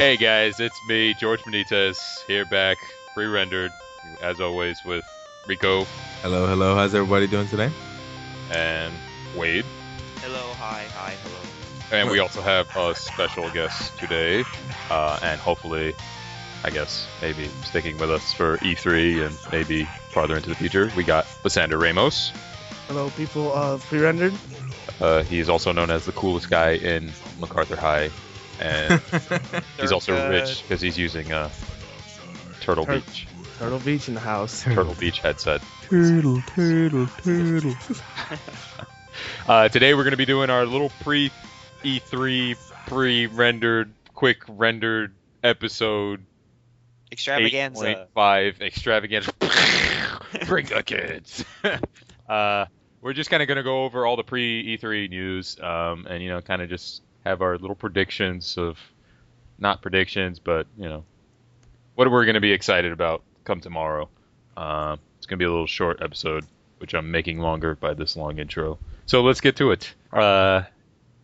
Hey guys, it's me, George Benitez, here back, pre-rendered, as always, with Rico Hello, hello. How's everybody doing today? and Wade. Hello, hi, hello. And we also have a special guest today, and hopefully, I guess, maybe sticking with us for E3 and maybe farther into the future. We got Lysander Ramos. Hello, people of Pre-Rendered. He's also known as the coolest guy in MacArthur High, and he's also rich because he's using Turtle Beach. Turtle Beach in the house. Turtle Beach headset. Turtle. Today we're going to be doing our little pre-E3, pre-rendered, quick rendered episode. Extravaganza. 8.5 Extravaganza. Bring the kids. We're just kind of going to go over all the pre-E3 news, and kind of just have our little predictions of, not predictions, but what we're going to be excited about come tomorrow. It's going to be a little short episode, which I'm making longer by this long intro. So let's get to it.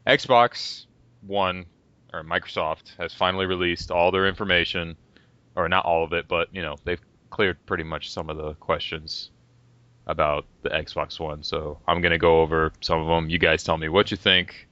Xbox One, or Microsoft, has finally released all their information, or not all of it, but they've cleared pretty much some of the questions about the Xbox One. So I'm going to go over some of them. You guys tell me what you think,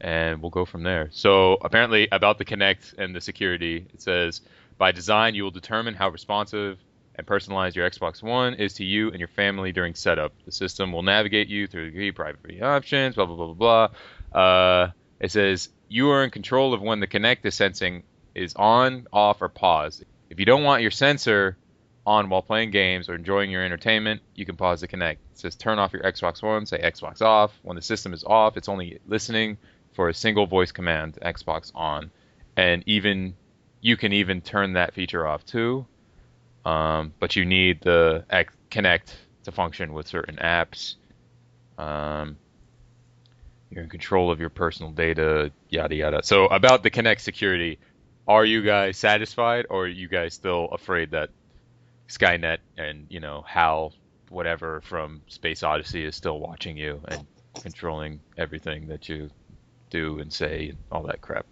and we'll go from there. So apparently about the Kinect and the security, it says, by design, you will determine how responsive and personalized your Xbox One is to you and your family during setup. The system will navigate you through the private options, blah, blah, blah, blah, blah. It says, you are in control of when the Kinect is sensing is on, off, or paused. If you don't want your sensor on while playing games or enjoying your entertainment, you can pause the Kinect. It says turn off your Xbox One, say Xbox off. When the system is off, it's only listening for a single voice command, Xbox on. And you can even turn that feature off too. But you need the Kinect to function with certain apps. You're in control of your personal data, yada yada. So about the Kinect security, are you guys satisfied, or are you guys still afraid that Skynet and HAL whatever from Space Odyssey is still watching you and controlling everything that you do and say and all that crap?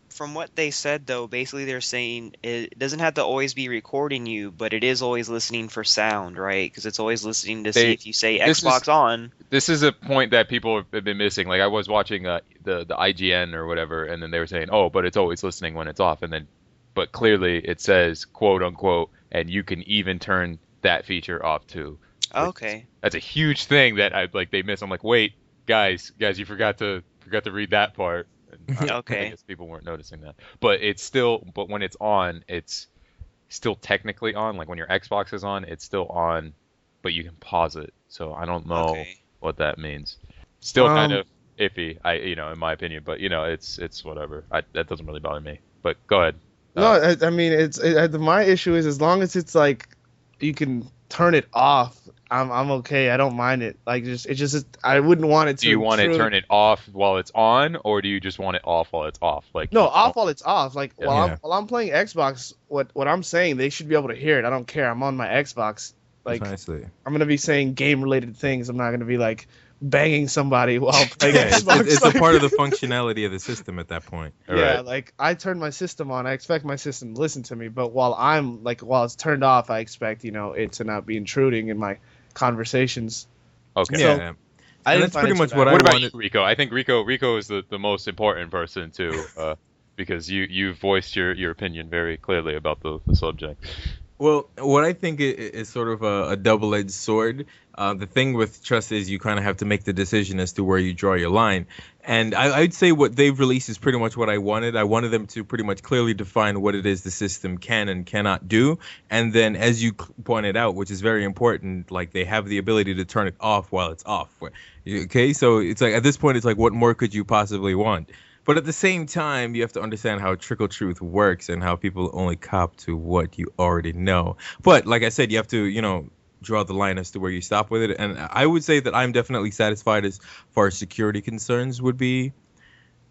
From what they said, though, basically they're saying it doesn't have to always be recording you, but it is always listening for sound, right? Because it's always listening to see if you say Xbox on. This is a point that people have been missing. Like I was watching the IGN or whatever, and then they were saying, oh, but it's always listening when it's off. But clearly it says, quote unquote, and you can even turn that feature off too. Okay. That's a huge thing that they miss. I'm like, wait, guys, you forgot to read that part. Okay. I guess people weren't noticing that. But when it's on, it's still technically on. Like when your Xbox is on, it's still on, but you can pause it. So I don't know what that means. Still kind of iffy, in my opinion. But it's whatever. That doesn't really bother me. But go ahead. No, I mean my issue is as long as it's like you can turn it off, I'm okay. I don't mind it. Like it's just I wouldn't want it to. Do you want to turn it off while it's on, or do you just want it off while it's off? Like no, off while it's off. Like Yeah. while I'm playing Xbox, what I'm saying, they should be able to hear it. I don't care. I'm on my Xbox. Like Precisely. I'm gonna be saying game related things. I'm not gonna be like banging somebody while playing Yeah, Xbox. it's a part of the functionality of the system at that point. Yeah, Right. like I turn my system on. I expect my system to listen to me, but while it's turned off, I expect it to not be intruding in my conversations. Okay. So, Yeah. I And didn't that's find pretty it much too what bad. I What about wanted. you, Rico? I think Rico is the most important person too, because you voiced your opinion very clearly about the subject. Well, what I think is sort of a double-edged sword. The thing with trust is you kind of have to make the decision as to where you draw your line. And I'd say what they've released is pretty much what I wanted. I wanted them to pretty much clearly define what it is the system can and cannot do. And then, as you pointed out, which is very important, like they have the ability to turn it off while it's off. Okay, so it's like at this point, it's like, what more could you possibly want? But at the same time, you have to understand how trickle truth works and how people only cop to what you already know. But like I said, you have to, draw the line as to where you stop with it. And I would say that I'm definitely satisfied as far as security concerns would be.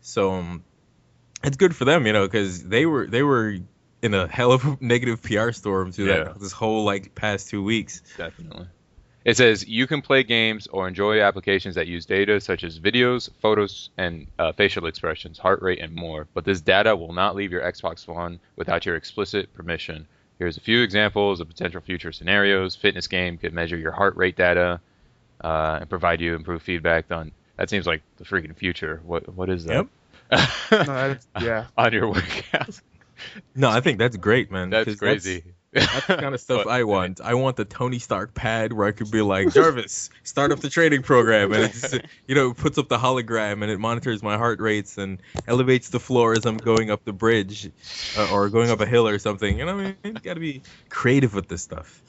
So it's good for them, because they were in a hell of a negative PR storm through this whole past 2 weeks. Definitely. It says you can play games or enjoy applications that use data such as videos, photos, and facial expressions, heart rate, and more. But this data will not leave your Xbox One without your explicit permission. Here's a few examples of potential future scenarios. Fitness game could measure your heart rate data and provide you improved feedback on. That seems like the freaking future. What is that? Yep. Yeah. On your workout. No, I think that's great, man. That's crazy. That's the kind of stuff But- I want. I want the Tony Stark pad where I could be like, Jarvis, start up the training program, and it puts up the hologram and it monitors my heart rates and elevates the floor as I'm going up the bridge or going up a hill or something. You know what I mean? You got to be creative with this stuff.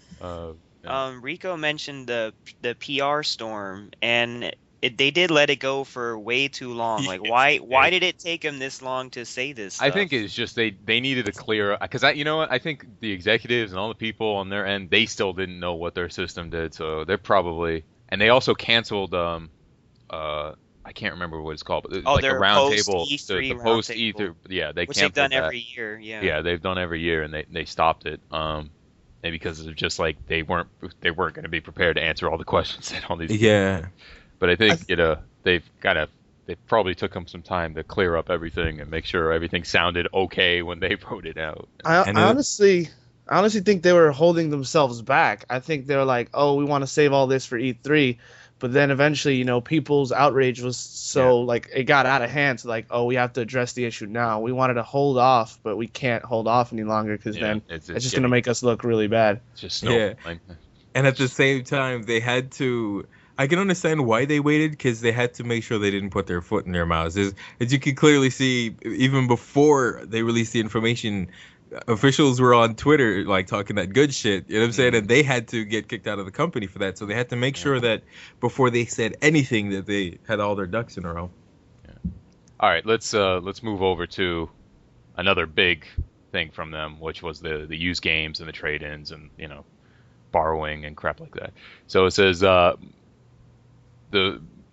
Rico mentioned the PR storm, and they did let it go for way too long. Like, why did it take them this long to say this stuff? I think it's just they needed to clear because you know what, I think the executives and all the people on their end, they still didn't know what their system did, so they're probably, and they also canceled I can't remember what it's called, but like a round table, the post E3, yeah, they which canceled they've done that. every year, Yeah, they've done every year, and they stopped it. And because of just like they weren't going to be prepared to answer all the questions that all these. Yeah. But I think they probably took them some time to clear up everything and make sure everything sounded okay when they wrote it out. I honestly think they were holding themselves back. I think they were like, oh, we want to save all this for E3. But then eventually, people's outrage was so, like, it got out of hand. So, like, oh, we have to address the issue now. We wanted to hold off, but we can't hold off any longer because then it's just going to make us look really bad. It's just no. And at the same time, they had to... I can understand why they waited, because they had to make sure they didn't put their foot in their mouths. As you can clearly see, even before they released the information, officials were on Twitter like talking that good shit. You know what I'm saying? And they had to get kicked out of the company for that. So they had to make sure that before they said anything that they had all their ducks in a row. Yeah. All right, let's move over to another big thing from them, which was the used games and the trade-ins and borrowing and crap like that. So it says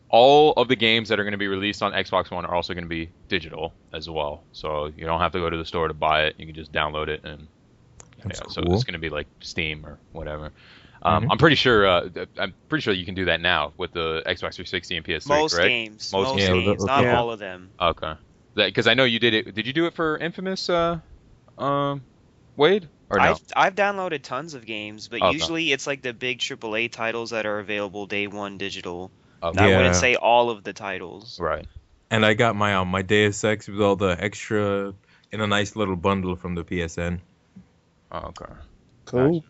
all of the games that are going to be released on Xbox One are also going to be digital as well. So you don't have to go to the store to buy it. You can just download it, and That's so cool. it's going to be like Steam or whatever. I'm pretty sure you can do that now with the Xbox 360 and PS3. Most correct? games, Most games, not yeah. all of them. Okay. Because I know you did it. Did you do it for Infamous, Wade? Or no? I've downloaded tons of games, but Okay. usually it's like the big AAA titles that are available day one digital. Okay. I Yeah. wouldn't say all of the titles. Right. And I got my Deus Ex with all the extra in a nice little bundle from the PSN. Oh, okay. Cool.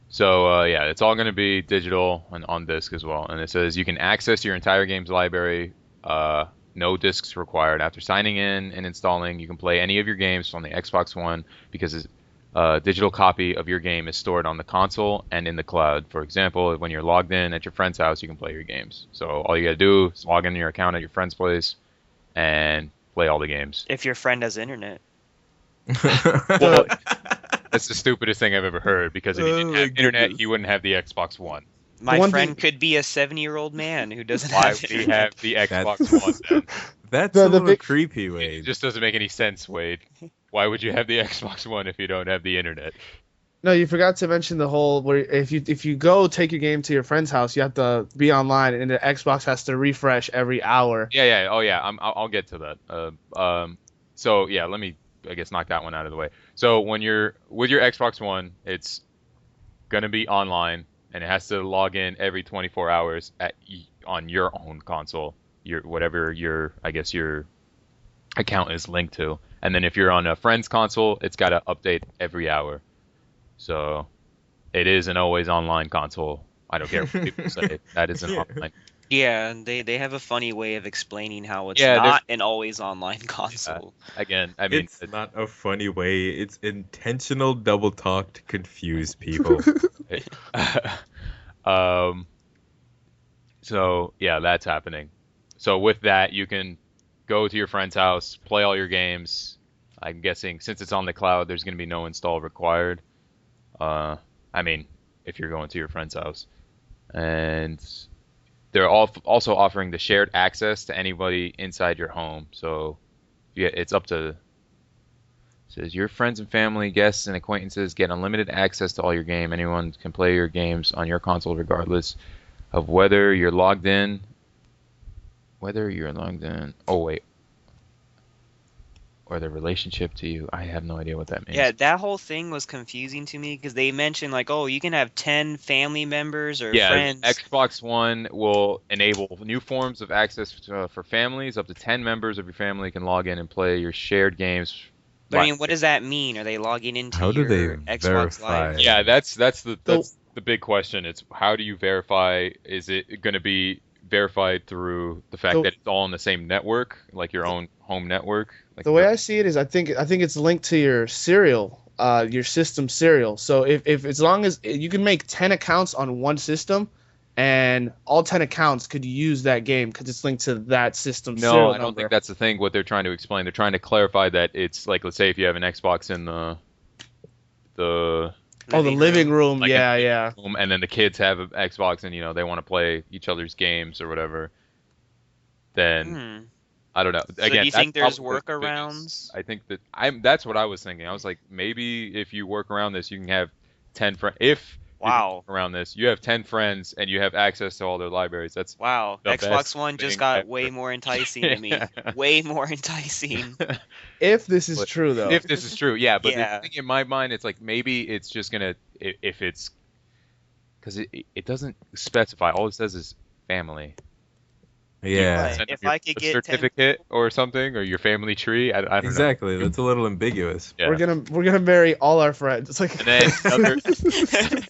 So it's all going to be digital and on disc as well. And it says you can access your entire games library, no discs required. After signing in and installing, you can play any of your games on the Xbox One because a digital copy of your game is stored on the console and in the cloud. For example, when you're logged in at your friend's house, you can play your games. So all you got to do is log in your account at your friend's place and play all the games. If your friend has internet. Well, that's the stupidest thing I've ever heard, because if he Oh didn't my have internet, goodness. he wouldn't have the Xbox One. My one friend thing- could be a 70-year-old man who doesn't Why have would he internet. have the Xbox One then? That's The a little big- creepy, It Wade. just doesn't make any sense, Wade. Why would you have the Xbox One if you don't have the internet? No, you forgot to mention the whole where if you go take your game to your friend's house, you have to be online, and the Xbox has to refresh every hour. Yeah. Oh, yeah. I'll get to that. So yeah, let me, I guess, knock that one out of the way. So when you're with your Xbox One, it's gonna be online, and it has to log in every 24 hours on your own console, whatever your account is linked to. And then if you're on a friend's console, it's got to update every hour. So it is an always online console. I don't care what people say. That is an online. Yeah, and they have a funny way of explaining how it's Yeah, not an always online console. Again, I mean, It's not a funny way. It's intentional double talk to confuse people. So yeah, that's happening. So with that, you can go to your friend's house, play all your games. I'm guessing since it's on the cloud, there's going to be no install required. I mean, if you're going to your friend's house, and they're also offering the shared access to anybody inside your home. So yeah, it's up to. It says your friends and family, guests, and acquaintances get unlimited access to all your game. Anyone can play your games on your console regardless of whether you're logged in. Whether you're logged in. Oh wait. Or the relationship to you. I have no idea what that means. Yeah, that whole thing was confusing to me because they mentioned like, oh, you can have 10 family members or friends. Xbox One will enable new forms of access for families. Up to 10 members of your family can log in and play your shared games. But I mean, what does that mean? Are they logging into How do they your Xbox verify? Live? Yeah, that's the big question. It's how do you verify? Is it going to be verified through the fact that it's all on the same network, like your own home network? Like the way I see it is, I think it's linked to your serial, your system serial. So if as long as you can make 10 accounts on one system, and all 10 accounts could use that game because it's linked to that system. No, I don't think that's the thing. What they're trying to explain, they're trying to clarify that it's like, let's say if you have an Xbox in the living room, like yeah. And then the kids have an Xbox and they want to play each other's games or whatever. Then I don't know. So Again, do you think there's workarounds? I think that's what I was thinking. I was like, maybe if you work around this, you can have 10 friends. Wow. Around this, you have 10 friends and you have access to all their libraries. That's Xbox One just got way more enticing to me. Way more enticing. If this is true, though. If this is true, yeah. But the thing in my mind, it's like maybe it's just gonna if it's because it doesn't specify. All it says is family. Yeah. If I could get certificate or something or your family tree, I don't know. Exactly. That's a little ambiguous. Yeah. We're gonna marry all our friends. It's like and then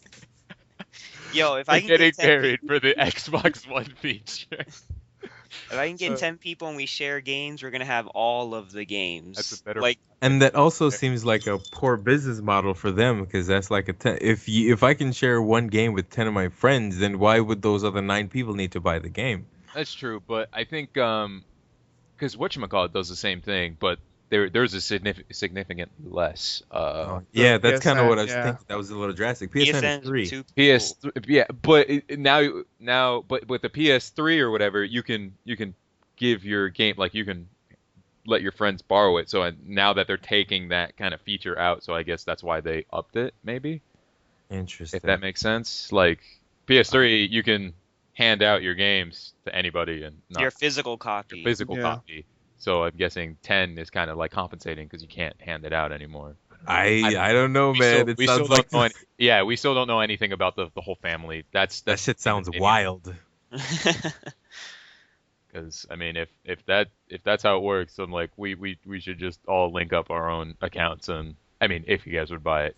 Yo, if I can getting get married for the Xbox One feature. If I can get 10 people and we share games, we're gonna have all of the games. That's a better and that also seems like a poor business model for them because that's like if I can share one game with 10 of my friends, then why would those other 9 people need to buy the game? That's true, but I think because whatchamacallit does the same thing, but there's a significant less. Yeah, that's kind of what I was thinking. That was a little drastic. PSN 3. Yeah, but now, but with the PS3 or whatever, you can give your game, like you can let your friends borrow it. So now that they're taking that kind of feature out, so I guess that's why they upped it, maybe. Interesting. If that makes sense, like PS3, you can hand out your games to anybody and not your physical copy. Copy. So I'm guessing 10 is kind of like compensating because you can't hand it out anymore. I don't know, man. We still don't know anything about the whole family. That shit sounds wild. Because I mean, if that's how it works, then like we should just all link up our own accounts, and I mean, if you guys would buy it.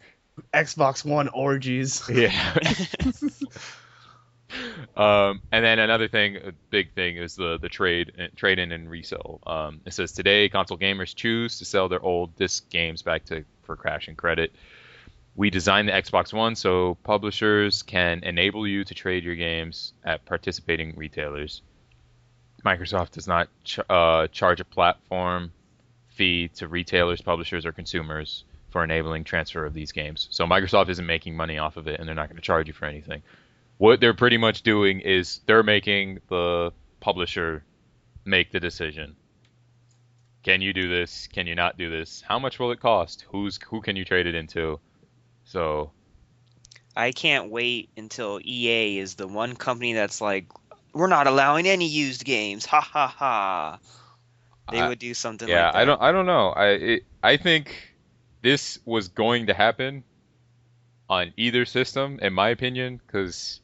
Xbox One orgies. Yeah. And then another thing, a big thing, is the trade in and resell. It says today console gamers choose to sell their old disc games back for cash and credit. We designed the Xbox One so publishers can enable you to trade your games at participating retailers. Microsoft does not charge a platform fee to retailers, publishers, or consumers for enabling transfer of these games. So Microsoft isn't making money off of it, and they're not going to charge you for anything. What they're pretty much doing is they're making the publisher make the decision. Can you do this? Can you not do this? How much will it cost? Who can you trade it into? So I can't wait until EA is the one company that's like, we're not allowing any used games. Ha ha ha. They would do something like that. Yeah, I don't know. I think this was going to happen on either system, in my opinion, because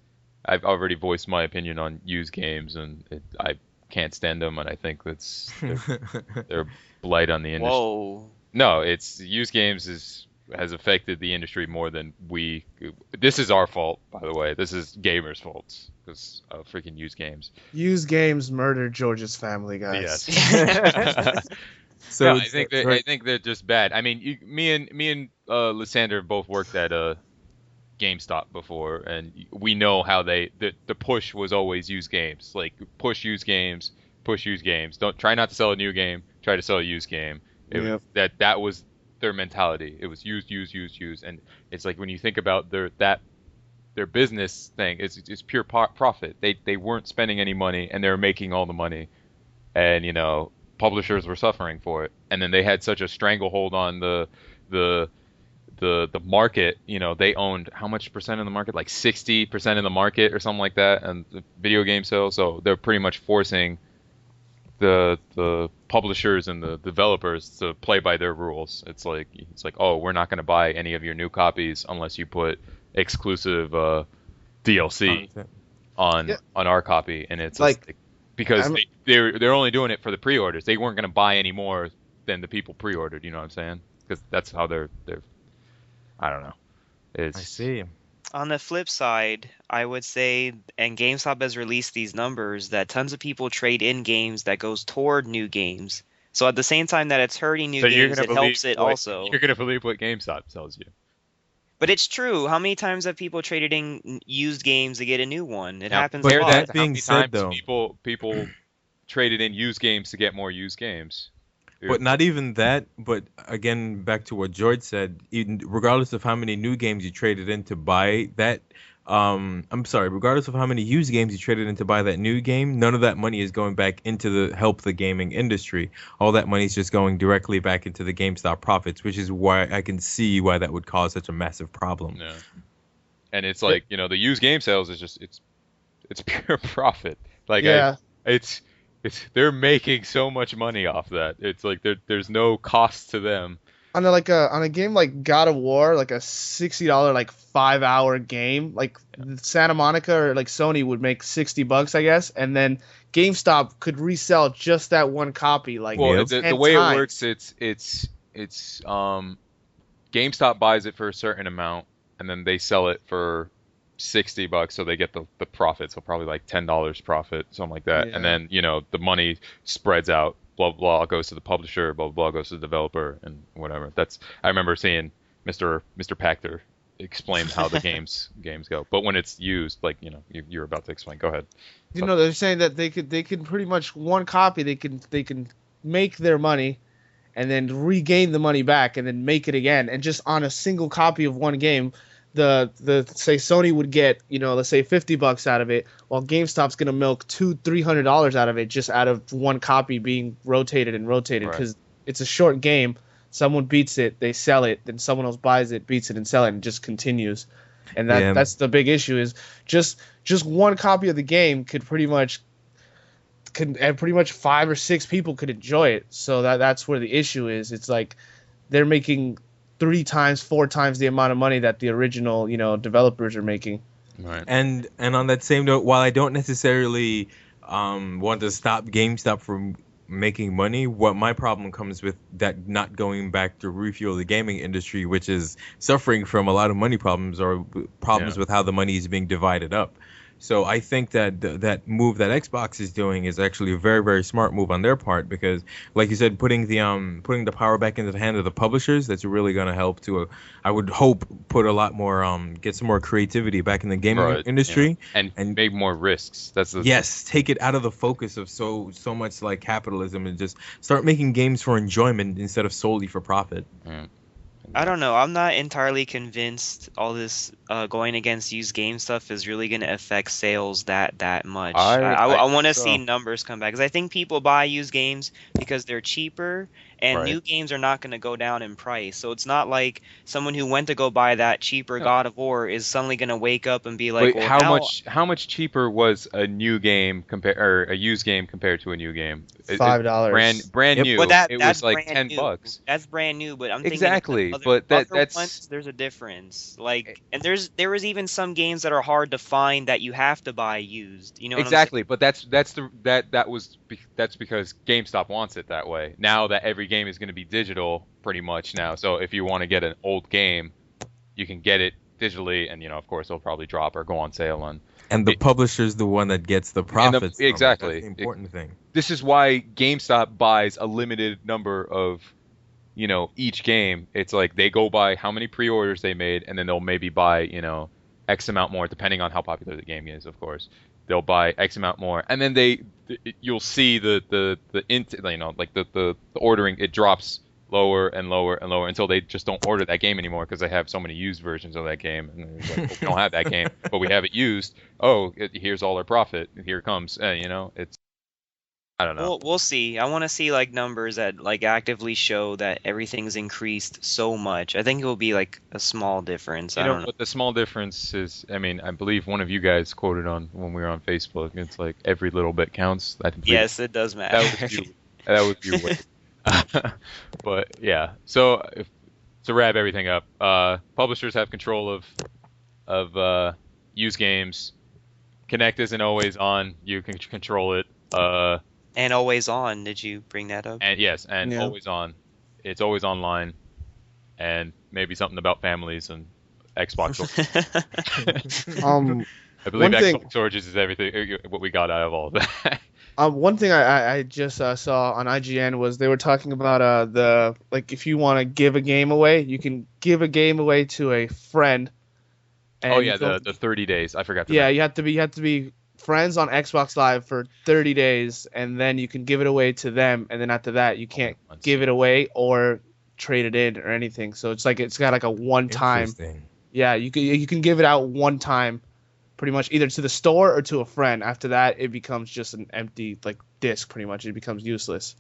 I've already voiced my opinion on used games, and I can't stand them, and I think they're blight on the industry. Whoa. No, it's used games has affected the industry more than we. This is our fault, by the way. This is gamers' faults because of freaking used games. Used games murdered George's family, guys. Yes. So I think they're just bad. I mean, me and Lysander both worked at GameStop before, and we know how the push was always used games. Like push used games. Don't try not to sell a new game. Try to sell a used game. That was their mentality. It was used, and it's like when you think about their business thing, it's pure profit. They weren't spending any money, and they were making all the money, and publishers were suffering for it. And then they had such a stranglehold on the the market, they owned how much percent of the market? Like 60% of the market or something like that, and the video game sales. So they're pretty much forcing the publishers and the developers to play by their rules. It's like oh, we're not going to buy any of your new copies unless you put exclusive DLC Content. on our copy, and it's Like, just, because I'm- they're only doing it for the pre-orders. They weren't going to buy any more than the people pre-ordered. You know what I'm saying? Because that's how they're. I don't know. It's I see. On the flip side, I would say, and GameStop has released these numbers, that tons of people trade in games that goes toward new games. So at the same time that it's hurting new So you're games, gonna it helps it what, also. You're gonna believe what GameStop tells you. But it's true. How many times have people traded in used games to get a new one? It Now, happens a but lot. that how being many said, times though- people traded in used games to get more used games. But not even that. But again, back to what George said. Regardless of how many new games you traded in to buy that, I'm sorry. Regardless of how many used games you traded in to buy that new game, none of that money is going back into the help the gaming industry. All that money is just going directly back into the GameStop profits, which is why I can see why that would cause such a massive problem. Yeah. And it's like, the used game sales is just it's pure profit. Like Yeah. it's they're making so much money off that. It's like there's no cost to them. on a game like God of War, like a $60 like 5-hour game, like Santa Monica or like Sony would make $60, I guess, and then GameStop could resell just that one copy. Like, Well, the 10 way times. it works, it's GameStop buys it for a certain amount, and then they sell it for $60, so they get the profit. So probably like $10 profit, something like that. Yeah. And then the money spreads out. Blah blah goes to the publisher. Blah blah goes to the developer, and whatever. I remember seeing Mr. Pachter explain how the games go. But when it's used, like you're about to explain. Go ahead. They're saying that they could pretty much one copy they can make their money and then regain the money back and then make it again, and just on a single copy of one game, the say Sony would get, let's say $50 out of it, while GameStop's gonna milk $300 out of it just out of one copy being rotated because it's a short game. Someone beats it, they sell it, then someone else buys it, beats it, and sell it, and it just continues. And that's the big issue is just one copy of the game could pretty much 5 or 6 people could enjoy it. So that's where the issue is. It's like they're making 3 times, 4 times the amount of money that the original, developers are making. Right. And on that same note, while I don't necessarily want to stop GameStop from making money, what my problem comes with that not going back to refuel the gaming industry, which is suffering from a lot of money problems or problems with how the money is being divided up. So I think that that move that Xbox is doing is actually a very, very smart move on their part, because, like you said, putting the power back into the hand of the publishers, that's really going to help to, I would hope, put a lot more get some more creativity back in the gaming industry, and make more risks. Yes, take it out of the focus of so much like capitalism and just start making games for enjoyment instead of solely for profit. I don't know. I'm not entirely convinced all this going against used game stuff is really going to affect sales that much. I want to see numbers come back, because I think people buy used games because they're cheaper, and new games are not going to go down in price. So it's not like someone who went to go buy that cheaper God of War is suddenly going to wake up and be like, wait, how much cheaper was a new game or a used game compared to a new game? $5. Brand new. But it was like $10. That's brand new, but I'm thinking exactly. Other But that's ones, there's a difference. Like, and there was even some games that are hard to find that you have to buy used. You know what exactly. I'm saying? But that's because GameStop wants it that way. Now that every game is going to be digital, pretty much now. So if you want to get an old game, you can get it digitally, and of course it'll probably drop or go on sale on. And the publisher's the one that gets the profits. Exactly. That's the important thing. This is why GameStop buys a limited number of, each game. It's like they go by how many pre-orders they made, and then they'll maybe buy, X amount more, depending on how popular the game is, of course. They'll buy X amount more, and then you'll see the ordering, it drops lower and lower and lower until they just don't order that game anymore because they have so many used versions of that game, and they're like, we don't have that game, but we have it used. Oh, here's all our profit. Here it comes. It's I don't know. We'll see. I want to see like numbers that like actively show that everything's increased so much. I think it will be like a small difference. You I know don't know. what the small difference is? I mean, I believe one of you guys quoted on when we were on Facebook. It's like every little bit counts. I think Yes, it does matter. that was you. That was your way. But yeah. So to wrap everything up, publishers have control of used games. Connect isn't always on. You can control it. And always on. Did you bring that up? And yes, and Yeah. always on. It's always online, and maybe something about families and Xbox. I believe One thing- Xbox Origins is everything. What we got out of all of that. One thing I just saw on IGN was they were talking about the like if you want to give a game away, you can give a game away to a friend. And Oh you yeah, don't- the 30 days. I forgot. To yeah, mention. you have to be friends on Xbox Live for 30 days, and then you can give it away to them, and then after that you can't Months. give it away or trade it in or anything. So it's like it's got like a one time. Interesting. Yeah, you can give it out one time, pretty much either to the store or to a friend. After that, it becomes just an empty like disc. Pretty much, it becomes useless.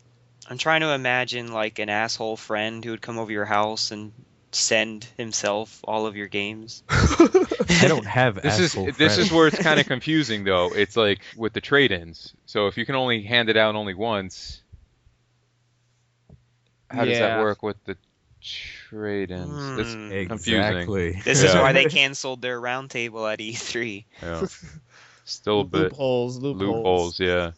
I'm trying to imagine like an asshole friend who would come over your house and send himself all of your games. I don't have This is asshole this is friends. where it's kind of confusing though. It's like with the trade-ins. So if you can only hand it out only once, how does that Yeah. work with the trade-ins? It's confusing. Exactly. This is Yeah. why they canceled their roundtable at E3. Yeah. Still a bit loopholes. Yeah.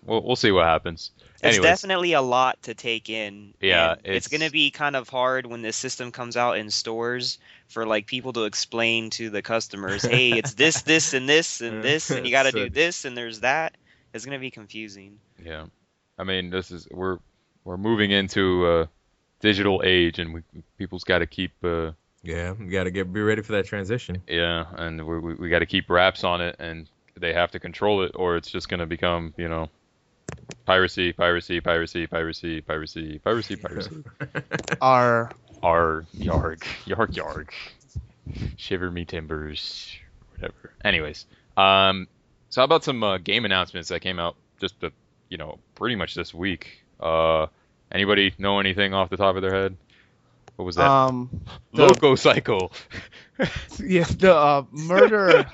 We'll see what happens. It's Anyways, definitely a lot to take in. Yeah, and it's going to be kind of hard when this system comes out in stores for like people to explain to the customers, hey, it's this, this, and this, and this, and you got to do this, and there's that. It's going to be confusing. yeah. I mean, we're moving into a digital age, and people's got to keep Yeah, you gotta be ready for that transition. yeah, and we got to keep wraps on it, and they have to control it, or it's just gonna become piracy. Are Yarg. Shiver me timbers, whatever. Anyways, so how about some game announcements that came out just pretty much this week? Anybody know anything off the top of their head? What was that? Loco Cycle. Yeah, the murder.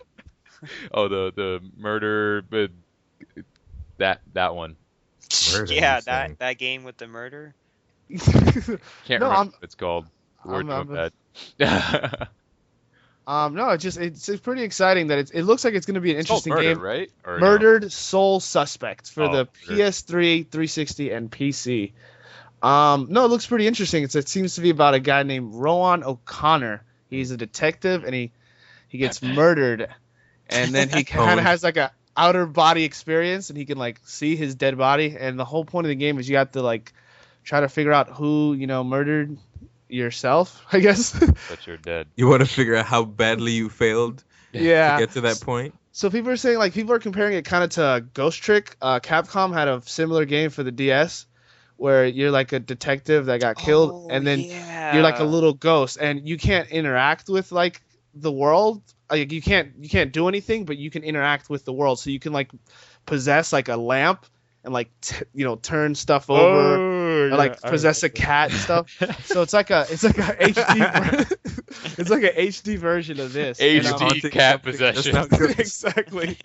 Oh, the murder, but that one. Murder, Yeah, you're saying. that game with the murder. Can't No, remember I'm- what it's called. We're I'm- doing bad. No, it's pretty exciting that it looks like it's going to be an It's called interesting Murder, game. right? Or no? Murdered Soul Suspect for Oh, the Murder. PS3, 360, and PC. No, it looks pretty interesting. It seems to be about a guy named Rowan O'Connor. He's a detective, and he gets murdered, and then he kind of has like a outer body experience, and he can like see his dead body. And the whole point of the game is you have to like try to figure out who murdered yourself, I guess. But you're dead. You want to figure out how badly you failed Yeah. to get to that point? So people are saying people are comparing it kind of to Ghost Trick. Capcom had a similar game for the DS where you're like a detective that got killed, and then you're like a little ghost, and you can't interact with like the world. Like you can't do anything, but you can interact with the world. So you can like possess like a lamp and like turn stuff over. Or like possess a cat and stuff. So it's like a HD it's like a HD version of this. And, HD cat possession. That's not good. exactly.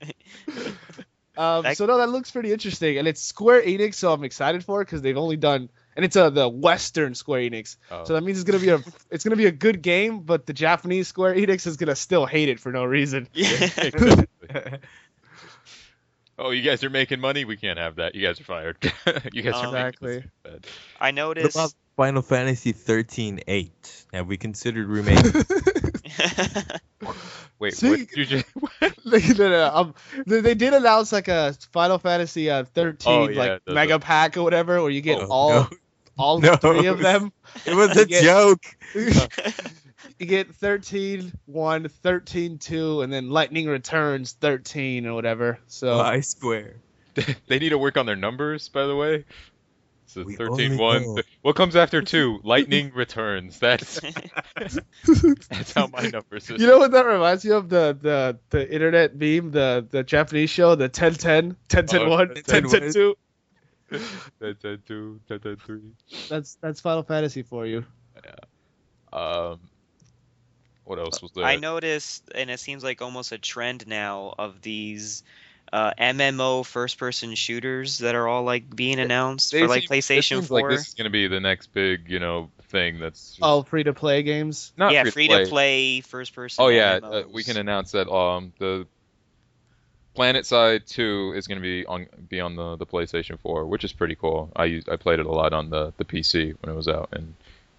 So no, that looks pretty interesting, and it's Square Enix, so I'm excited for it because they've only done, and it's the Western Square Enix, Oh. so that means it's gonna be a good game, but the Japanese Square Enix is gonna still hate it for no reason. Exactly. Oh, you guys are making money? We can't have that. You guys are fired. You guys are Exactly. making this bad. I What noticed. about Final Fantasy 13-8? Have we considered remaking? Wait, See? what did you just... They did announce like a Final Fantasy 13 Oh, yeah, like those mega are- pack or whatever, where you get Oh, all No. three of them. It was a Yeah. joke. You get 13-1, 13-2, and then Lightning Returns 13 or whatever. So I swear. They need to work on their numbers, by the way. So We 13-1. only What comes after 2? Lightning returns. That's how my numbers are. You know what that reminds me of? The internet meme, the Japanese show, the 10-10, 10-10-1, 10-10-2. 10-10-2, 10-10-3. That's Final Fantasy for you. Yeah. What else was there? I noticed, and it seems like almost a trend now of these MMO first-person shooters that are all like being announced for like It PlayStation seems 4. like this is gonna be the next big, thing that's just Free to play games. not Yeah, free to play. free-to-play first-person Oh yeah, MMOs. we can announce that the Planet Side 2 is gonna be on the PlayStation 4, which is pretty cool. I played it a lot on the PC when it was out, and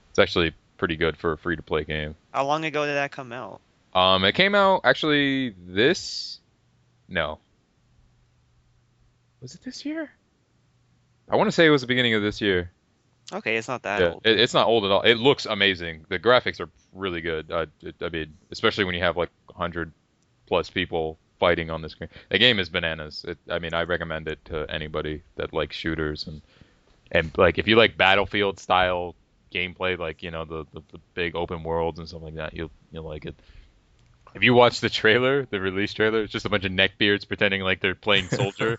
it's actually pretty good for a free to play game. How long ago did that come out? It came out actually no. Was it this year? I want to say it was the beginning of this year. Okay, it's not that old. It's not old at all. It looks amazing. The graphics are really good. I mean, especially when you have like 100 plus people fighting on the screen. The game is bananas. I mean, I recommend it to anybody that likes shooters and like if you like Battlefield style gameplay, like the big open worlds and stuff like that, you'll like it. If you watch the trailer, the release trailer, it's just a bunch of neckbeards pretending like they're playing soldier.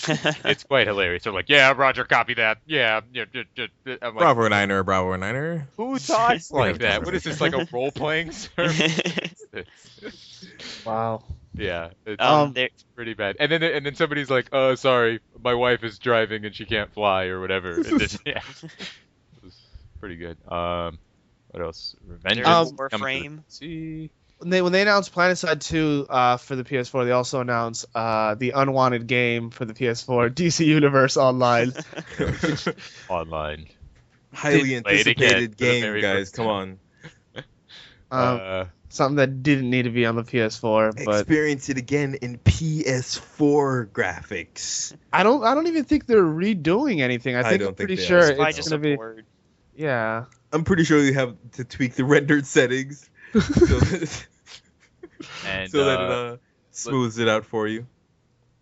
It's quite hilarious. They're like, "Yeah, Roger, copy that. Yeah." I'm like, Bravo Niner, Bravo Niner. who talks like that? What is this, like a role-playing service? Wow. Yeah, it's pretty bad. And then somebody's like, "Oh, sorry, my wife is driving and she can't fly or whatever." Yeah, it was pretty good. What else? Revenge. Warframe. See. When they announced PlanetSide 2 for the PS4, they also announced the unwanted game for the PS4, DC Universe Online. Online. Highly anticipated game, guys. first Come on. Something that didn't need to be on the PS4, but Experience it again in PS4 graphics. I don't even think they're redoing anything. I'm pretty sure it's gonna be. Yeah. I'm pretty sure you have to tweak the rendered settings so that it smooths it out for you.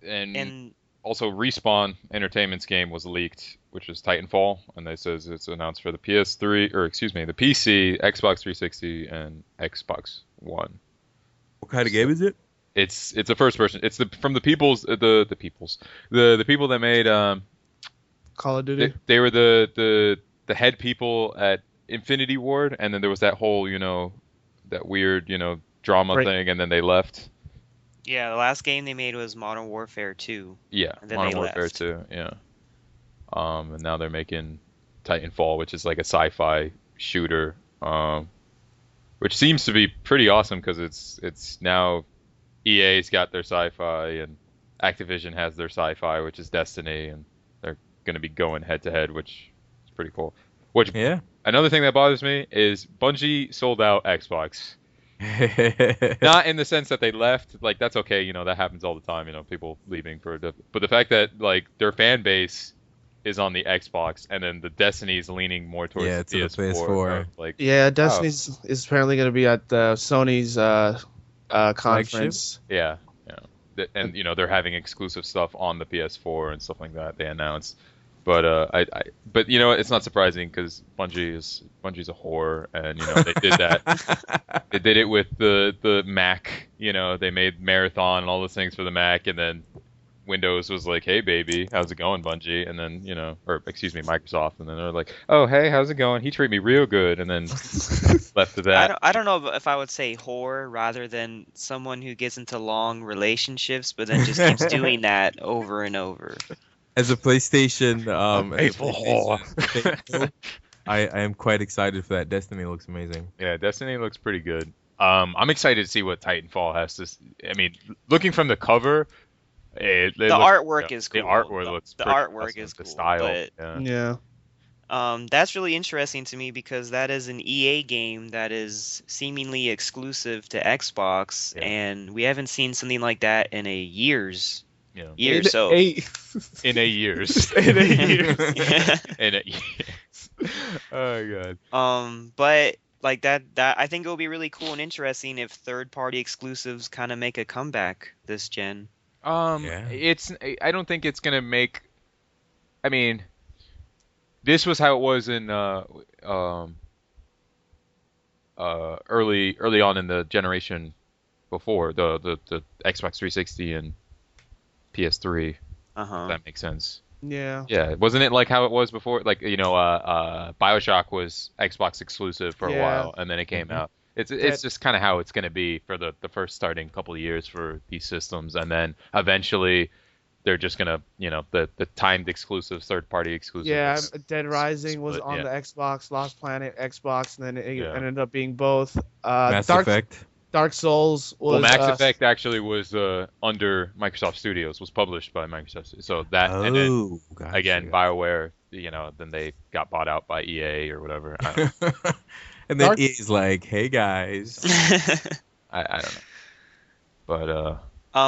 And also, Respawn Entertainment's game was leaked, which is Titanfall, and they says it's announced for the PS3, or excuse me, the PC, Xbox 360, and Xbox One. What kind of game is it? It's a first person. It's from the people that made Call of Duty. They were the head people at Infinity Ward, and then there was that whole that weird drama thing, and then they left. Yeah, the last game they made was Modern Warfare 2. Yeah, and then Modern Warfare 2. Yeah. And now they're making Titanfall, which is like a sci-fi shooter, which seems to be pretty awesome because it's now EA's got their sci-fi and Activision has their sci-fi, which is Destiny, and they're going to be going head to head, which is pretty cool. Another thing that bothers me is Bungie sold out Xbox. Not in the sense that they left, like that's okay, that happens all the time, people leaving but the fact that like their fan base is on the Xbox and then the Destiny is leaning more towards the PS4. Like Destiny is apparently going to be at Sony's conference. Yeah. And they're having exclusive stuff on the PS4 and stuff like that. They announced. But but it's not surprising because Bungie's a whore, and they did that. They did it with the Mac. They made Marathon and all those things for the Mac, and then Windows was like, "Hey baby, how's it going, Bungie?" And then or excuse me, Microsoft, and then they're like, "Oh hey, how's it going? He treated me real good," and then left to that. I don't know if I would say whore rather than someone who gets into long relationships, but then just keeps doing that over and over. As a PlayStation, whore. I am quite excited for that. Destiny looks amazing. Yeah, Destiny looks pretty good. I'm excited to see what Titanfall has to. I mean, looking from the cover, the artwork is cool. The artwork looks. The artwork awesome. is cool. The style. Yeah. That's really interesting to me because that is an EA game that is seemingly exclusive to Xbox, and we haven't seen something like that in years. Yeah. Years. In a years. In a years. In a years. Oh god. But like that I think it will be really cool and interesting if third-party exclusives kind of make a comeback this gen. I don't think it's gonna make. I mean, this was how it was in early on in the generation before the Xbox 360 and PS3. If that makes sense. Yeah. Yeah, wasn't it like how it was before? Like BioShock was Xbox exclusive for a while, and then it came out. It's just kind of how it's going to be for the first starting couple of years for these systems, and then eventually they're just gonna, the timed exclusive, third party exclusive. Yeah, Dead Rising was on the Xbox, Lost Planet Xbox, and then it ended up being both. Mass Effect. Dark Souls was. Well, Mass Effect actually was under Microsoft Studios, was published by Microsoft. So that, and then again, BioWare, then they got bought out by EA or whatever. I don't know. And then EA's like, "Hey guys." I don't know, but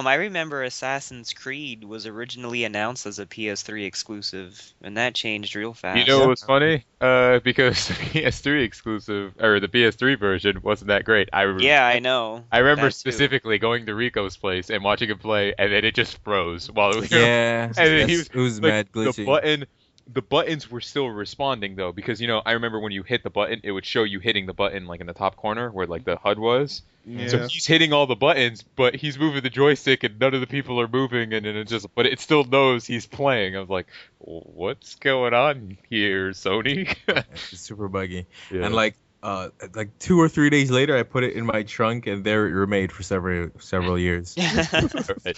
I remember Assassin's Creed was originally announced as a PS3 exclusive, and that changed real fast. You know what was funny? Because the PS3 exclusive, or the PS3 version, wasn't that great. I know. I remember specifically going to Rico's place and watching him play, and then it just froze while we were. Yeah, and it was mad glitchy. The buttons were still responding though, because I remember when you hit the button, it would show you hitting the button like in the top corner where like the HUD was. Yeah. So he's hitting all the buttons, but he's moving the joystick, and none of the people are moving, and but it still knows he's playing. I was like, what's going on here, Sony? It's super buggy. Yeah. And like 2 or 3 days later, I put it in my trunk, and there it remained for several years. Right.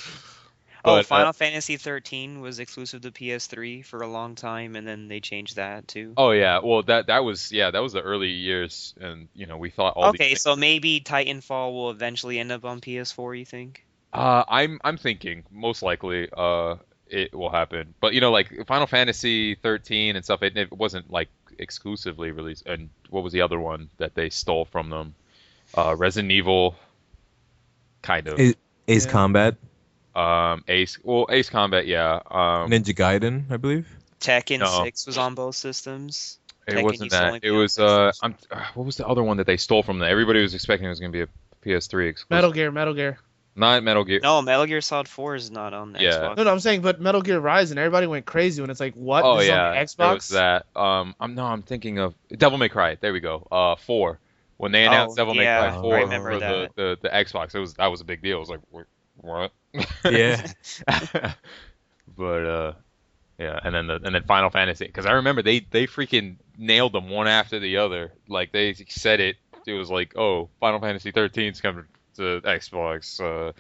But, Final Fantasy 13 was exclusive to PS3 for a long time, and then they changed that too. Oh yeah, well that was the early years, and we thought all. Okay, so maybe Titanfall will eventually end up on PS4. You think? I'm thinking most likely it will happen, but like Final Fantasy 13 and stuff, it wasn't like exclusively released. And what was the other one that they stole from them? Resident Evil, kind of. Ace Combat. Ace Combat, yeah. Ninja Gaiden, I believe. Tekken 6 was on both systems. It wasn't that. It was what was the other one that they stole from them? Everybody was expecting it was going to be a PS3 exclusive. Metal Gear. Not Metal Gear. No, Metal Gear Solid 4 is not on the Xbox. No, I'm saying, but Metal Gear Rising, everybody went crazy when it's like, what? Oh this yeah, is on the Xbox? There was that. I'm thinking of Devil May Cry. There we go. 4. When they announced Devil May Cry 4 for the Xbox, that was a big deal. It was like, what? Yeah. But yeah, and then Final Fantasy, because I remember they freaking nailed them one after the other. Like they said it was like, oh, Final Fantasy 13's coming to Xbox.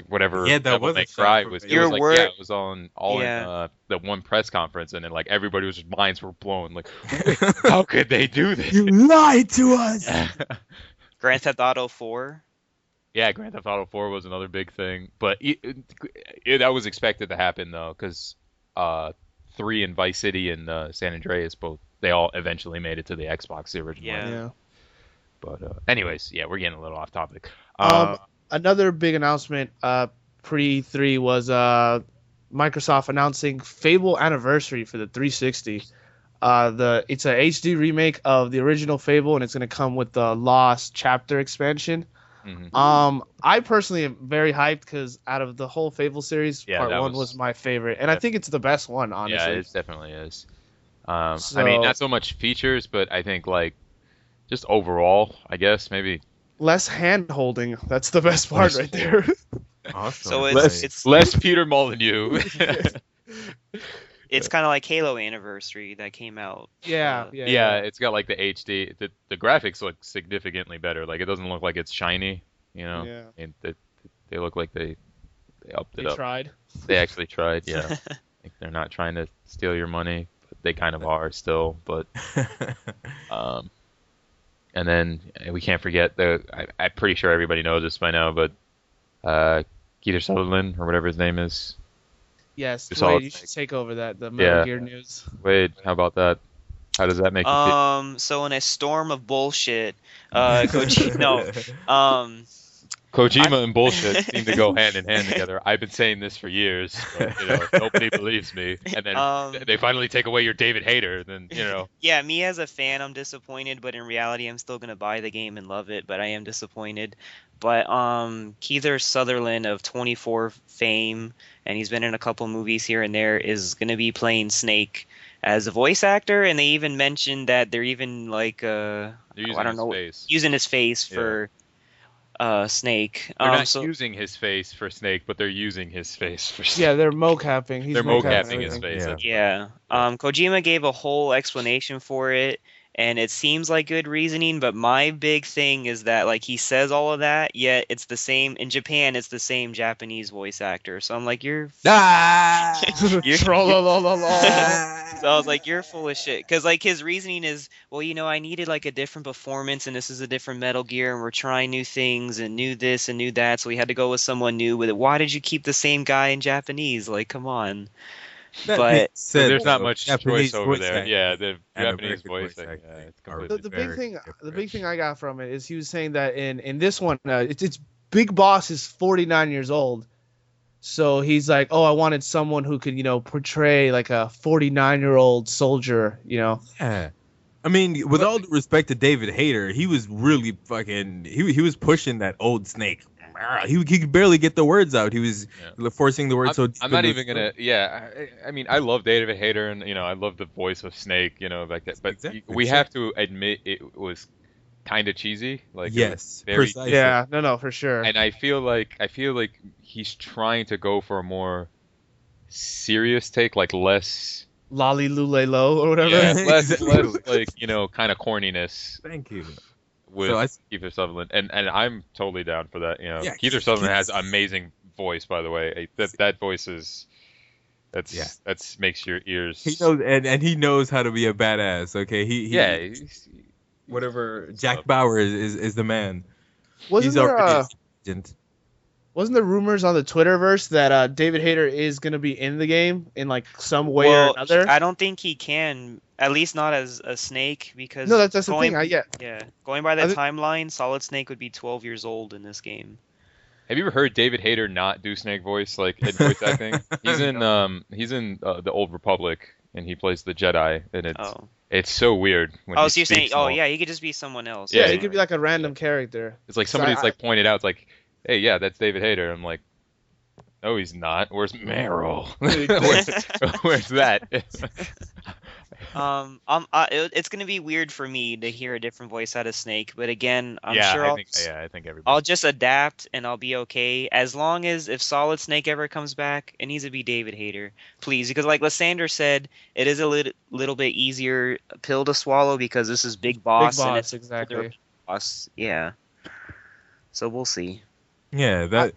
Whatever. Yeah, that was May Cry was. It was like, it was on in the one press conference, and then like everybody's minds were blown. Like, how could they do this? You lied to us. Grand Theft Auto 4. Yeah, Grand Theft Auto 4 was another big thing, but that was expected to happen though, because 3 and Vice City and San Andreas they all eventually made it to the Xbox, the original. Yeah. But anyways, yeah, we're getting a little off topic. Another big announcement pre-E3 was Microsoft announcing Fable Anniversary for the 360. It's a HD remake of the original Fable, and it's going to come with the Lost Chapter expansion. Mm-hmm. I personally am very hyped because out of the whole Fable series, Part 1 was my favorite, and I think it's the best one, honestly. Yeah, it definitely is. I mean, not so much features, but I think like just overall, I guess maybe less hand holding. That's the best part right there. Awesome. So it's less Peter Molyneux. It's kind of like Halo Anniversary that came out. Yeah. It's got like the HD. The graphics look significantly better. Like it doesn't look like it's shiny. Yeah. And they look like they upped it up. They tried. They actually tried. Yeah. Like they're not trying to steal your money, but they kind of are still. But and then we can't forget I'm pretty sure everybody knows this by now, but Keith Sutherland or whatever his name is. Yes, Wade, you should take over the Metal Gear news. Wade, how about that? How does that make you feel? So in a storm of bullshit, Kojima and bullshit seem to go hand in hand together. I've been saying this for years, but, nobody believes me. And then they finally take away your David Hayter, then, Yeah, me as a fan, I'm disappointed, but in reality, I'm still going to buy the game and love it, but I am disappointed. But Keith Sutherland of 24 fame, and he's been in a couple movies here and there, is going to be playing Snake. as a voice actor, and they even mentioned that they're even like They're using I don't his know, face. using his face for Snake. They're not using his face for Snake, but they're using his face for Snake. Yeah, they're mocapping. He's They're mocapping his everything. face. Yeah. Kojima gave a whole explanation for it, and it seems like good reasoning, but my big thing is that like he says all of that, yet it's the same in Japan, it's the same Japanese voice actor. So I'm like, you're You're So I was like, you're full of shit. Because, like, his reasoning is, well, I needed, like, a different performance, and this is a different Metal Gear, and we're trying new things, and new this and new that, so we had to go with someone new with it. Why did you keep the same guy in Japanese? Like, come on. But there's not much Japanese choice over voice there. acting Yeah, the and Japanese American voice voice acting. acting It's are completely The big thing I got from it is he was saying that in this one, it's Big Boss is 49 years old. So he's like, oh, I wanted someone who could, portray like a 49-year-old soldier, Yeah. I mean, with all due respect to David Hayter, he was really fucking. He was pushing that old Snake. He could barely get the words out. He was forcing the words. I'm not even gonna. Yeah, I mean, I love David Hayter, and I love the voice of Snake, like that. But Exactly. we have to admit it was kind of cheesy. Like yes, very, precisely. Yeah, no, for sure. And I feel like he's trying to go for a more serious take, like less Lolly Lule Lo or whatever. yeah, less Exactly. like kind of corniness Thank you. with So Kiefer Sutherland, and I'm totally down for that. Yeah, Kiefer Sutherland has amazing voice, by the way. That voice is that's makes your ears. He knows, and he knows how to be a badass. Okay, he's whatever. Jack Bauer is the man. Wasn't He's there already agent. wasn't there rumors on the Twitterverse that David Hayter is going to be in the game in like some way or another? I don't think he can, at least not as a Snake, because No, that's the thing. Going by the timeline, Solid Snake would be 12 years old in this game. Have you ever heard David Hayter not do Snake voice in voice acting? He's in the Old Republic, and he plays the Jedi, and it's so weird. When so you're saying, he could just be someone else. Yeah, he could be like a random character. It's like somebody's like pointed out, it's like, hey, yeah, that's David Hayter. I'm like, no, he's not. Where's Meryl? Where's that? It's gonna be weird for me to hear a different voice out of Snake, but again, I think everybody. I'll just adapt and I'll be okay as long as if Solid Snake ever comes back, it needs to be David Hayter, please, because like Lysander said, it is a little bit easier pill to swallow because this is Big Boss. Big Boss, and it's exactly. Boss, yeah. So we'll see. Yeah, that.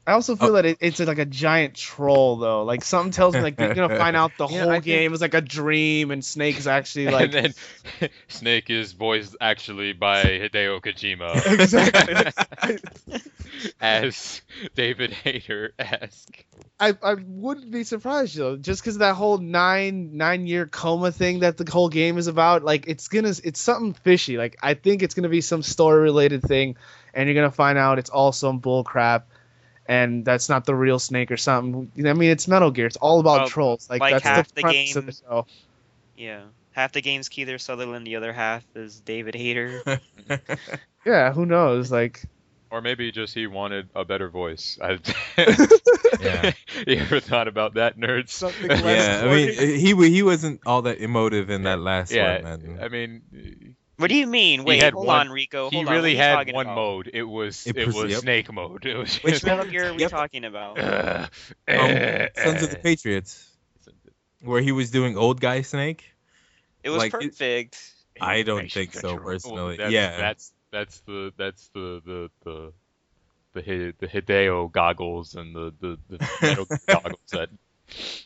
I also feel that it's like a giant troll though. Like something tells me like you're gonna find out the whole game is like a dream and Snake is actually like. And then Snake is voiced actually by Hideo Kojima. Exactly. As David Hayter-esque. I wouldn't be surprised though, just because that whole 9-year coma thing that the whole game is about. Like it's something fishy. Like I think it's gonna be some story related thing, and you're gonna find out it's all some bull crap. And that's not the real Snake or something. I mean, it's Metal Gear. It's all about trolls. Like that's half the premise of the show. Yeah, half the game's Keith Sutherland, the other half is David Hayter. Yeah, who knows? Like, or maybe just he wanted a better voice. Yeah. You ever thought about that, nerds? Something less. Yeah, I mean, he wasn't all that emotive in that last one. Man. I mean. What do you wait, hold on, Rico. He really had one mode. It was Snake mode. It was. Which Metal Gear are we talking about? Sons of the Patriots, where he was doing old guy Snake. It was perfect. I don't think so personally. That's the Hideo goggles and the metal goggles that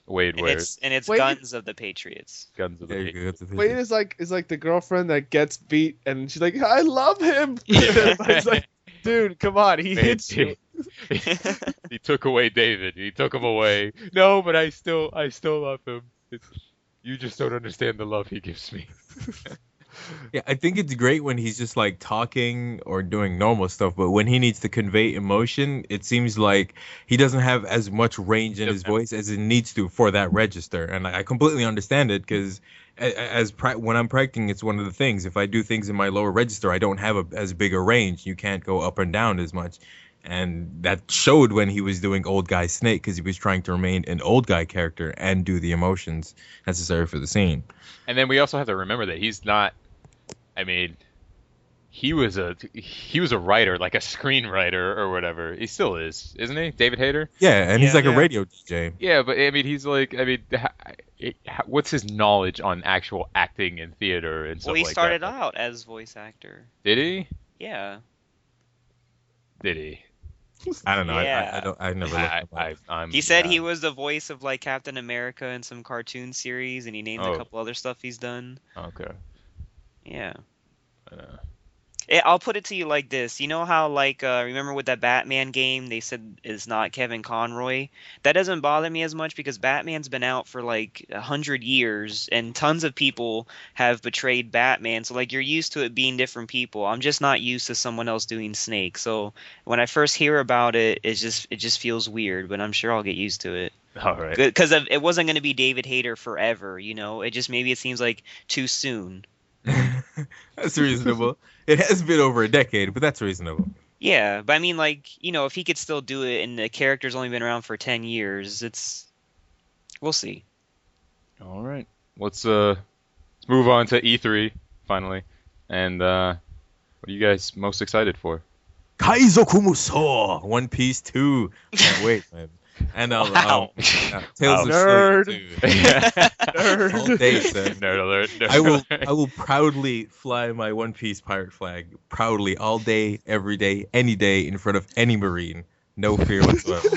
Wade wears. And it's Guns of the Patriots. Guns of the Patriots. Wade is like the girlfriend that gets beat and she's like, I love him. It's like, dude, come on, he hits you. He took away David. He took him away. No, but I still love him. You just don't understand the love he gives me. Yeah, I think it's great when he's just like talking or doing normal stuff, but when he needs to convey emotion, it seems like he doesn't have as much range in his voice as it needs to for that register. And I completely understand it because when I'm practicing, it's one of the things. If I do things in my lower register, I don't have as big a range. You can't go up and down as much. And that showed when he was doing old guy Snake, because he was trying to remain an old guy character and do the emotions necessary for the scene. And then we also have to remember that he's not. I mean, he was a writer, like a screenwriter or whatever. He still is, isn't he? David Hayter. Yeah, and he's like a radio DJ. Yeah, but I mean, he's like, I mean, what's his knowledge on actual acting and theater and stuff like that? Well, he started out as voice actor. Did he? Yeah. Did he? I don't know. Yeah. I never looked. He said he was the voice of like Captain America in some cartoon series, and he named a couple other stuff he's done. Okay. Yeah. I'll put it to you like this. You know how, like, remember with that Batman game, they said it's not Kevin Conroy? That doesn't bother me as much because Batman's been out for, like, 100 years, and tons of people have betrayed Batman. So, like, you're used to it being different people. I'm just not used to someone else doing Snake. So, when I first hear about it, it just feels weird, but I'm sure I'll get used to it. All right. Because it wasn't going to be David Hayter forever, you know? It seems like too soon. That's reasonable. It has been over a decade, but that's reasonable. Yeah, but I mean, like, you know, if he could still do it and the character's only been around for 10 years, we'll see. All right. Let's move on to E3 finally. And what are you guys most excited for? Kaizoku Musou, One Piece 2. Can't wait, man. And Wow. Tales of Nerd. Nerd. All day, son. Nerd alert. Nerd I will proudly fly my One Piece pirate flag, proudly, all day, every day, any day, in front of any Marine. No fear whatsoever.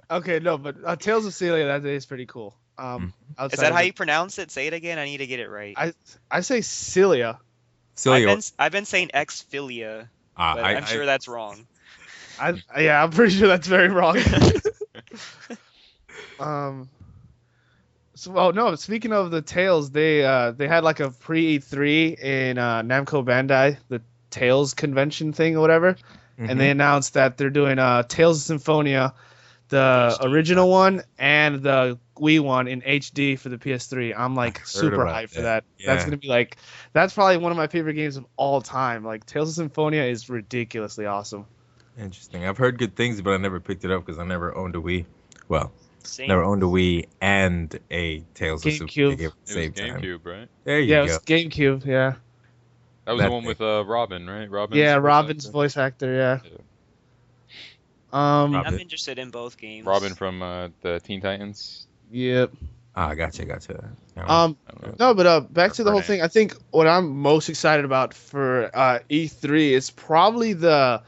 Okay, no, but Tales of Celia, that day is pretty cool. Is that how you pronounce it? Say it again. I need to get it right. I say Celia. Celia. I've been saying Xfilia, but I'm sure that's wrong. I'm pretty sure that's very wrong. Speaking of the Tales, they had like a pre-E3 in Namco Bandai, the Tales convention thing or whatever, and they announced that they're doing Tales of Symphonia, the original one, and the Wii one in HD for the PS3. I'm like super hyped for that. Yeah. That's gonna be that's probably one of my favorite games of all time. Like Tales of Symphonia is ridiculously awesome. Interesting. I've heard good things, but I never picked it up because I never owned a Wii. Well, Same. never owned a Wii and a Tales of Symphonia at the same time. GameCube, right? There you go. Yeah, it was GameCube. Yeah. That was the one with Robin, right? Robin's voice actor. Yeah. I'm interested in both games. Robin from the Teen Titans. Yep. Gotcha. No, but back to the whole thing. I think what I'm most excited about for E3 is probably the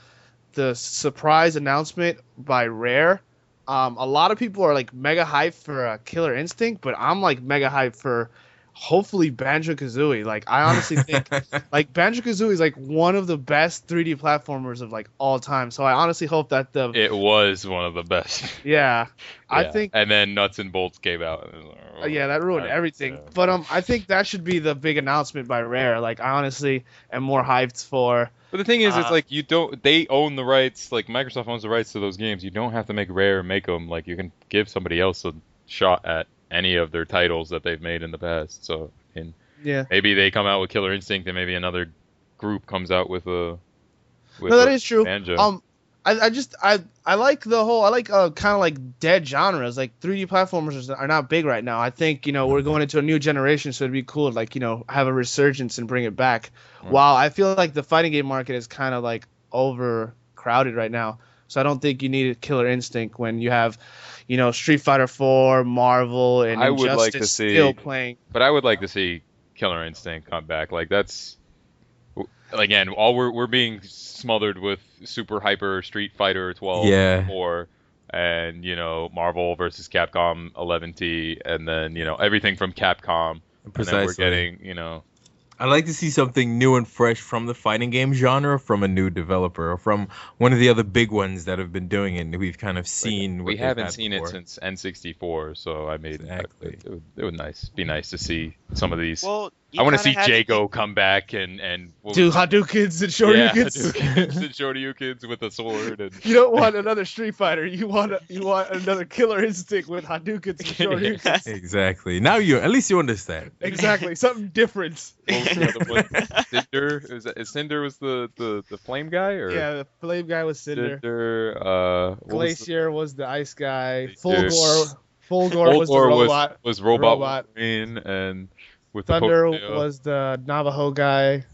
surprise announcement by Rare. A lot of people are like mega hyped for Killer Instinct, but I'm like mega hyped for hopefully Banjo-Kazooie. Like I honestly think like Banjo-Kazooie is like one of the best 3D platformers of like all time. So I honestly hope that it was one of the best. Yeah. I think. And then Nuts and Bolts came out. Yeah, that ruined everything. But I think that should be the big announcement by Rare. Like I honestly am more hyped for. But the thing is, it's like they own the rights. Like Microsoft owns the rights to those games. You don't have to make Rare make them. Like you can give somebody else a shot at any of their titles that they've made in the past. So, maybe they come out with Killer Instinct, and maybe another group comes out with a. No, that is true. Banjo. I like the whole kind of like dead genres. Like 3D platformers are not big right now. I think we're going into a new generation, so it'd be cool to like have a resurgence and bring it back. While I feel like the fighting game market is kind of like overcrowded right now, so I don't think you need a Killer Instinct when you have Street Fighter 4, Marvel, and Injustice still playing. But I would like to see Killer Instinct come back. Like that's again, all we're being smothered with super hyper Street Fighter 12 4 and Marvel versus Capcom 11T, and then everything from Capcom. Precisely. And then we're getting I'd like to see something new and fresh from the fighting game genre from a new developer or from one of the other big ones that have been doing it. And we've kind of seen. We haven't seen it since N64, so I mean, exactly. it would be nice to see some of these. Well, You I want to kinda see had to Jago think- come back and Do Hadoukens and yeah, Shoryukens. Hadoukens and Shoryukens with a sword and You don't want another Street Fighter. You want another Killer Instinct with Hadoukens and Shoryukens. Exactly. Now at least you understand. Exactly, something different. what was the other one? Cinder. Cinder was the flame guy or Yeah, the flame guy was Cinder. Cinder. What was the- Glacier was the ice guy. Glacier. Fulgor was the Fulgor robot. was robot Robot. Wolverine, and with Thunder the ponytail. was the Navajo guy.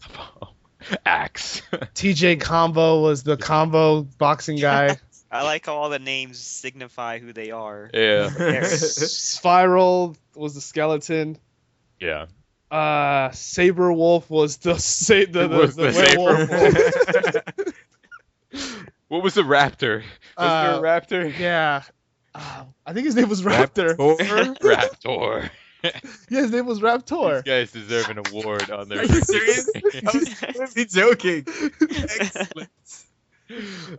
Axe. TJ Combo was the combo boxing guy. I like how all the names signify who they are. Yeah. Spiral was the skeleton. Yeah. Saber Wolf was the werewolf. What was the raptor? Was there a raptor? Yeah. I think his name was Raptor. Raptor. Yeah, his name was Raptor. These guys deserve an award on their. Are you serious? I was joking. Excellent.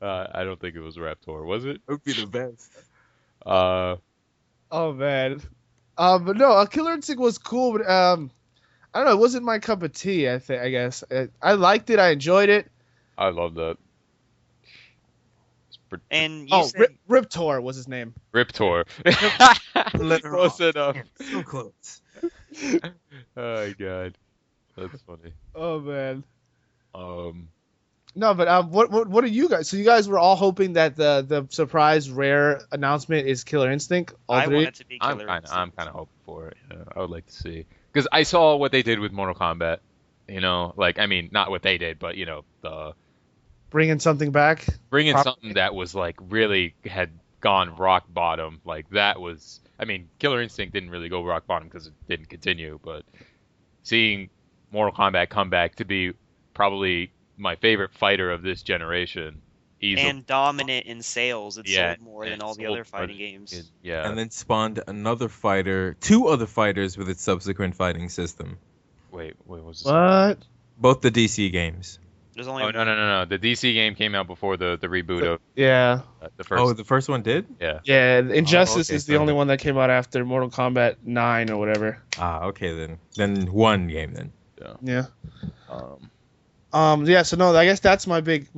I don't think it was Raptor, was it? That would be the best. Oh man. But no, Killer Instinct was cool, but I don't know, it wasn't my cup of tea. I guess I liked it. I enjoyed it. I love that. And you said, Riptor was his name. Riptor. Close enough. So close. Oh god, that's funny. Oh man. Um, No, but what are you guys? So you guys were all hoping that the surprise rare announcement is Killer Instinct. All I three. want it to be I'm Killer kind Instinct. of hoping for it. You know, I would like to see because I saw what they did with Mortal Kombat. You know, like I mean, not what they did, but you know, the Bringing something back. bringing Properly. something that was like really had gone rock bottom. Like that was, I mean, Killer Instinct didn't really go rock bottom because it didn't continue, but seeing Mortal Kombat come back to be probably my favorite fighter of this generation, easily. And dominant in sales. It Yeah, sold more and than all the sold other fighting more. games. Yeah. And then spawned two other fighters with its subsequent fighting system. Wait, was this? What? Both the DC games. There's only Oh no! The DC game came out before the reboot of Yeah. the first. Oh, the first one did? Yeah. Yeah. Injustice okay, is the so- only one that came out after Mortal Kombat 9 or whatever. Ah, okay then. Then one game then. Yeah. Um, Yeah. So no, I guess that's my big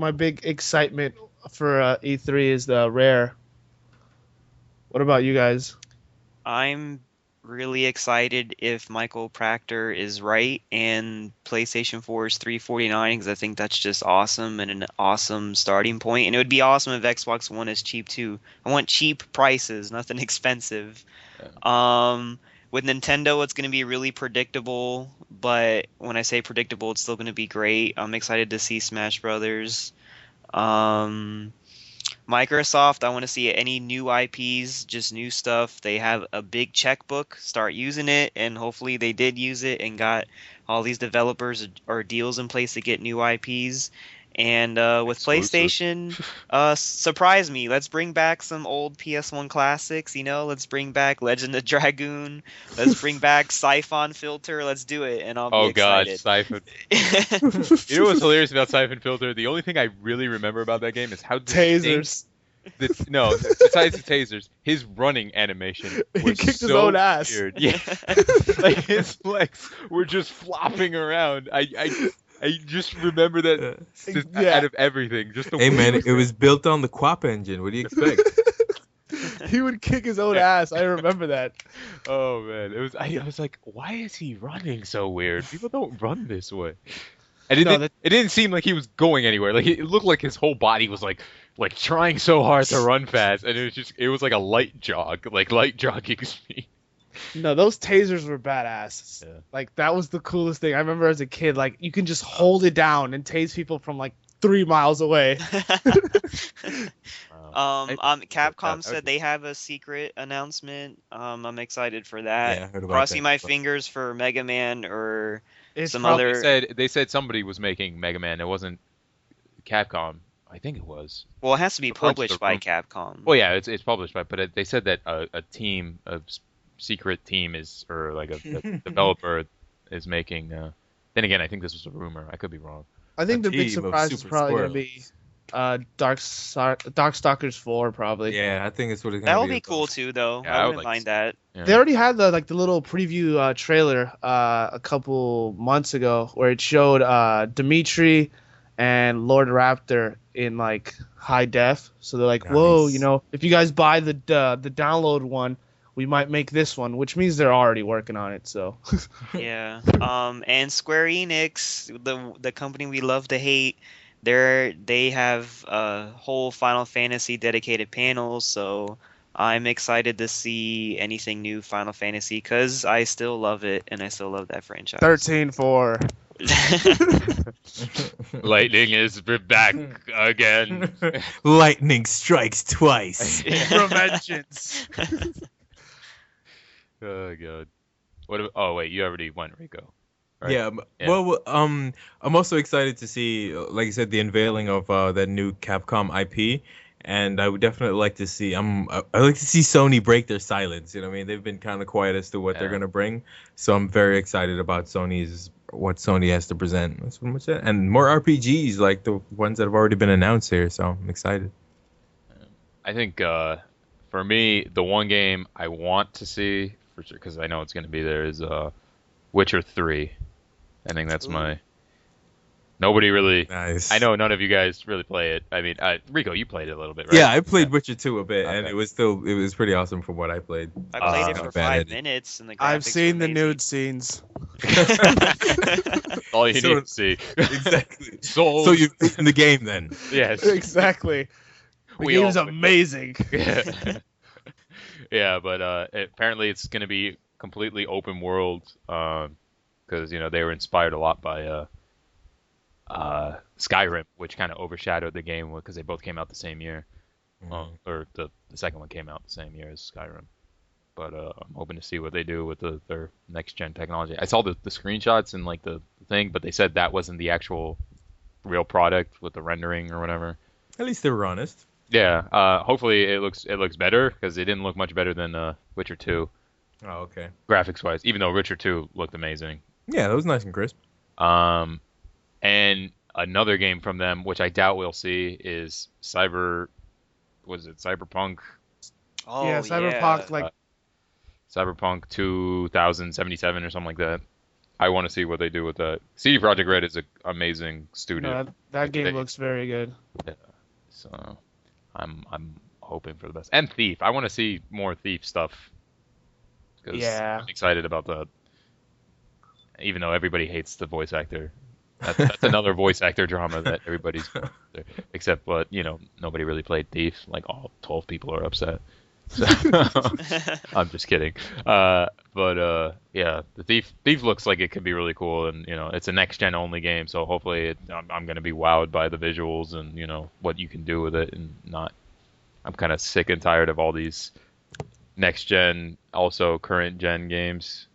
excitement for E3 is the rare. What about you guys? I'm really excited if Michael Proctor is right and PlayStation 4 is $349 because I think that's just awesome and an awesome starting point. And it would be awesome if Xbox One is cheap too. I want cheap prices, nothing expensive. With Nintendo, it's going to be really predictable, but when I say predictable, it's still going to be great. I'm excited to see Smash Brothers. Microsoft, I want to see any new IPs, just new stuff. They have a big checkbook, start using it, and hopefully they did use it and got all these developers or deals in place to get new IPs. And with Exclusive. PlayStation, surprise me. Let's bring back some old PS1 classics, you know? Let's bring back Legend of Dragoon. Let's bring back Siphon Filter. Let's do it, and I'll be oh god, excited. Siphon. You know what's hilarious about Siphon Filter? The only thing I really remember about that game is how Tasers. No, besides the tasers, his running animation was He kicked so his own ass. weird. Yeah, like his legs were just flopping around. I just remember that just Yeah. out of everything. Just the Hey way man, he it was built on the Quap engine. What do you expect? He would kick his own ass. I remember that. Oh man, it was. I was like, why is he running so weird? People don't run this way. And it didn't seem like he was going anywhere. Like it looked like his whole body was like trying so hard to run fast, and it was like a light jog, like light jogging speed. No, those tasers were badass. Yeah. Like that was the coolest thing. I remember as a kid, like you can just hold it down and tase people from like 3 miles away. Capcom said they have a secret announcement. I'm excited for that. Yeah, I heard about Crossing that. my fingers for Mega Man or It's some probably- other. They said somebody was making Mega Man. It wasn't Capcom. I think it was. Well, it has to be According to published the by room. Capcom. Well, yeah, it's published by, but they said that a team, secret team is, or like a developer is making. Then again, I think this was a rumor. I could be wrong. I think the a big team of surprise is super probably gonna be Darkstalkers 4 probably. Yeah, I think it's what it's gonna That be. would be as well. cool too, though. Yeah, I I would wouldn't like mind to that. Yeah. They already had the little preview trailer a couple months ago where it showed Dimitri and Lord Raptor in like high def. So they're like, whoa, Nice. if you guys buy the download one, we might make this one, which means they're already working on it. So Yeah. And Square Enix, the company we love to hate, they have a whole Final Fantasy dedicated panel, so I'm excited to see anything new Final Fantasy because I still love it and I still love that franchise. 13-4. Lightning is back again. Lightning strikes twice. Revengeance. Oh god. Oh wait, you already went, Rico. Right? Yeah. Well, I'm also excited to see, like I said, the unveiling of that new Capcom IP, and I would definitely like to see. I like to see Sony break their silence. You know what I mean? They've been kind of quiet as to what they're gonna bring, so I'm very excited about what Sony has to present. That's pretty much it. And more RPGs like the ones that have already been announced here, so I'm excited. I think for me, the one game I want to see for sure, because I know it's going to be there, is Witcher 3. I think that's nobody really. Nice. I know none of you guys really play it. I mean, Rico, you played it a little bit, right? Yeah, I played Witcher 2 a bit, and it was pretty awesome from what I played. I played it for 5 minutes, and the graphics I've seen were the amazing. nude scenes. All you need to see. Exactly. Souls. So you've beaten the game then? Yes. Exactly. The We game's all- amazing. Yeah, but apparently it's going to be completely open world because they were inspired a lot by Skyrim, which kind of overshadowed the game because they both came out the same year, or the second one came out the same year as Skyrim. But I'm hoping to see what they do with their next gen technology. I saw the screenshots and like the thing, but they said that wasn't the actual real product with the rendering or whatever. At least they were honest. Yeah, hopefully it looks better because it didn't look much better than Witcher 2 Oh, okay. graphics wise. Even though Witcher 2 looked amazing. Yeah, that was nice and crisp. And another game from them, which I doubt we'll see, is Cyberpunk? Oh, yeah, Cyberpunk, yeah. Cyberpunk 2077 or something like that. I want to see what they do with that. CD Projekt Red is an amazing studio. That game looks very good. So I'm hoping for the best. And Thief. I want to see more Thief stuff. Yeah. I'm excited about that. Even though everybody hates the voice actor. That's another voice actor drama that everybody's except nobody really played Thief. Like all 12 people are upset. So, I'm just kidding. Yeah, the Thief looks like it could be really cool, and it's a next gen only game, so hopefully I'm gonna be wowed by the visuals and what you can do with it, and not. I'm kind of sick and tired of all these next gen, also current gen games.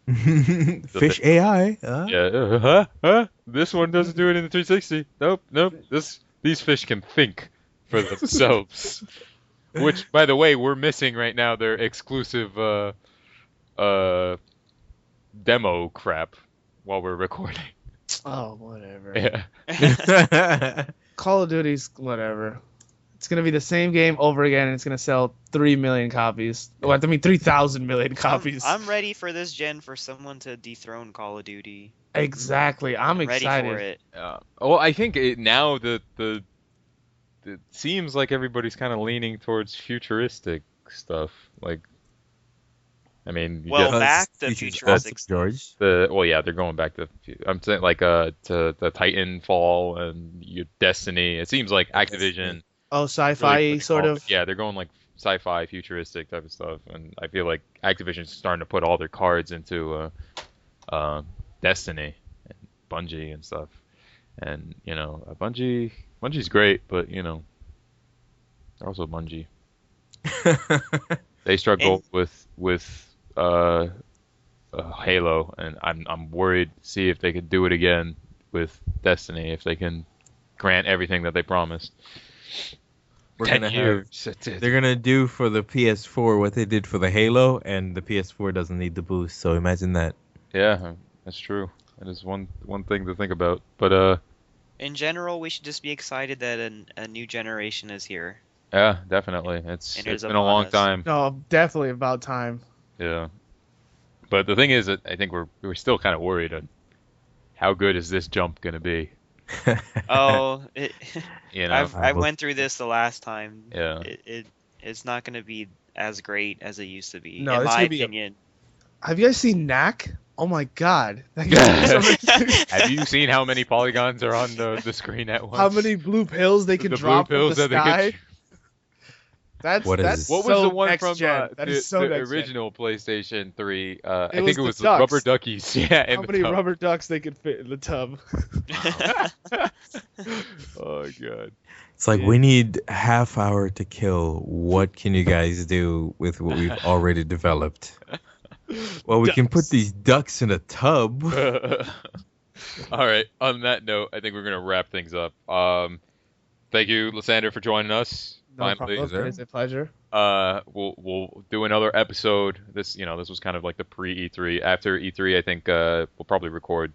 Fish AI. Yeah. This one doesn't do it in the 360. Nope. These fish can think for themselves. Which, by the way, we're missing right now their exclusive demo crap while we're recording. Oh, whatever. Yeah. Call of Duty's whatever. It's gonna be the same game over again, and it's gonna sell 3 million copies. Oh, I mean 3,000 million copies. I'm ready for this gen for someone to dethrone Call of Duty. Exactly. I'm ready excited for it. Well, I think now it seems like everybody's kind of leaning towards futuristic stuff. Like, I mean, back to futuristic stuff. George. they're going back to. I'm saying like to the Titanfall and your Destiny. It seems like Activision. Oh, sci-fi sort of. Yeah, they're going like sci-fi, futuristic type of stuff, and I feel like Activision's starting to put all their cards into Destiny and Bungie and stuff. And Bungie's great, but they're also Bungie. They struggle with Halo, and I'm worried to see if they could do it again with Destiny, if they can grant everything that they promised. They're gonna do for the PS4 what they did for the Halo, and the PS4 doesn't need the boost. So imagine that. Yeah, that's true. That is one thing to think about. But in general, we should just be excited that a new generation is here. yeah, definitely. It's been a long time. No, definitely about time. Yeah. But the thing is, that I think we're still kind of worried on how good is this jump gonna be. Oh, You know, I went through this the last time. Yeah. It's not gonna be as great as it used to be, No, in it's my gonna be opinion. Have you guys seen Knack? Oh my god. Have you seen how many polygons are on the screen at once? How many blue pills they can The drop blue from pills the that they sky? could. That's What that's is- What was so the one next from gen. That is so the next gen. original PlayStation 3? I It think was it the was ducks. rubber duckies. Yeah, in How the many tub. rubber ducks they could fit in the tub? Oh god. It's like Yeah. we need half hour to kill. What can you guys do with what we've already developed? Well, we can put these ducks in a tub. All right. On that note, I think we're gonna wrap things up. Thank you, Lysander, for joining us. No Finally, problem. It's a pleasure. we'll do another episode. This was kind of like the pre-E3. After E3, I think we'll probably record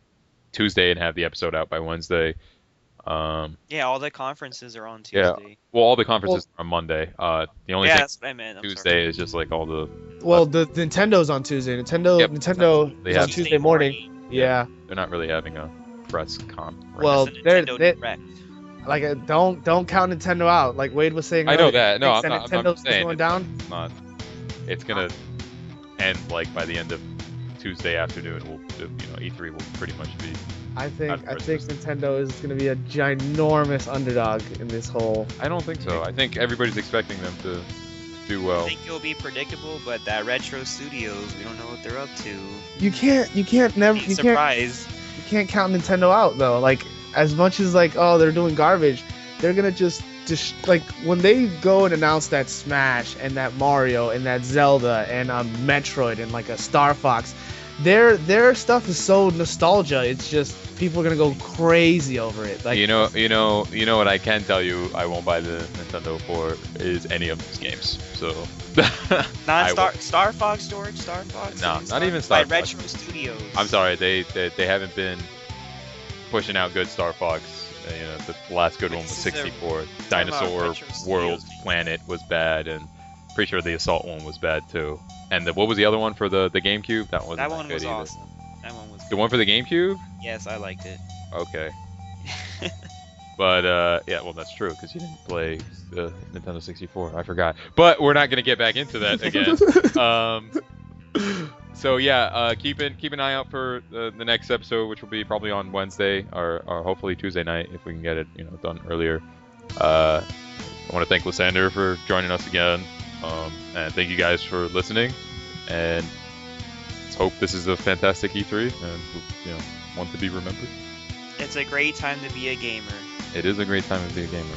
Tuesday and have the episode out by Wednesday. Yeah, all the conferences are on Yeah. Tuesday. Well, all the conferences are on Monday. The only Yeah, thing that's what I meant. I'm Tuesday sorry. is just like all the Well, the Nintendo's on Tuesday. Yep. Nintendo They is have- on Tuesday morning. Yeah. they're not really having a press conference. Well, It's a they're- Nintendo they- Direct. Like, don't count Nintendo out. Like Wade was saying. I know earlier, that. No, I'm thinks not. that I'm Nintendo's saying going it's down. not. It's gonna end like by the end of Tuesday afternoon. E3 will pretty much be. I think Christmas. Nintendo is going to be a ginormous underdog in this whole. I don't think so. I think everybody's expecting them to do I well. think it'll be predictable, but that Retro Studios, we don't know what they're up to. You can't Surprise. you can't count Nintendo out though. Like as much as like they're doing garbage, they're gonna just like when they go and announce that Smash and that Mario and that Zelda and Metroid and like a Star Fox, their stuff is so nostalgia. It's just people are gonna go crazy over it. Like You know what I can tell you I won't buy the Nintendo for is any of these games. So I Not Star Fox, George. Star Fox. No, It's not even Star by Fox. Retro Studios. I'm sorry, they haven't been pushing out good Star Fox. The last good one was This is 64. about Dinosaur Retro Studios. World Planet was bad, and pretty sure the Assault one was bad too. And what was the other one for the GameCube? That wasn't That one good was either. awesome. That one was. The one for the GameCube? Yes, I liked it. Okay. But yeah, well that's true because you didn't play the Nintendo 64. I forgot. But we're not gonna get back into that again. So yeah, keep an eye out for the next episode, which will be probably on Wednesday or hopefully Tuesday night if we can get it done earlier. I want to thank Lysander for joining us again, and thank you guys for listening. And let's hope this is a fantastic E3 and one to be remembered. It's a great time to be a gamer. It is a great time to be a gamer.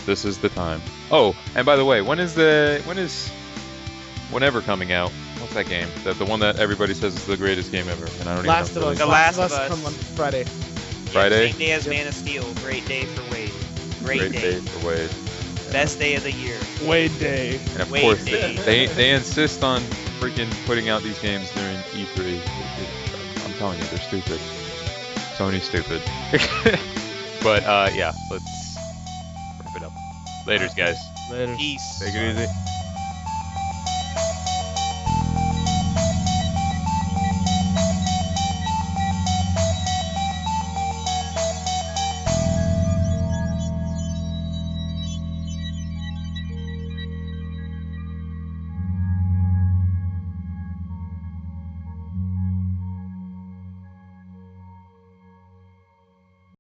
This is the time. Oh, and by the way, when is Whenever coming out? What's that game? The one that everybody says is the greatest game ever, and I don't Last even of know. Us. The Last Last of of Us Us. come on Friday. Friday? Same day as Yep. Man of Steel. Great day for Wade. Great day for Wade. Best day of the year. Wade Day. And of Wade course, Day. they insist on freaking putting out these games during E3. I'm telling you, they're stupid. Sony's stupid. But yeah, let's wrap it up. Laters, guys. Later. Peace. Take it easy.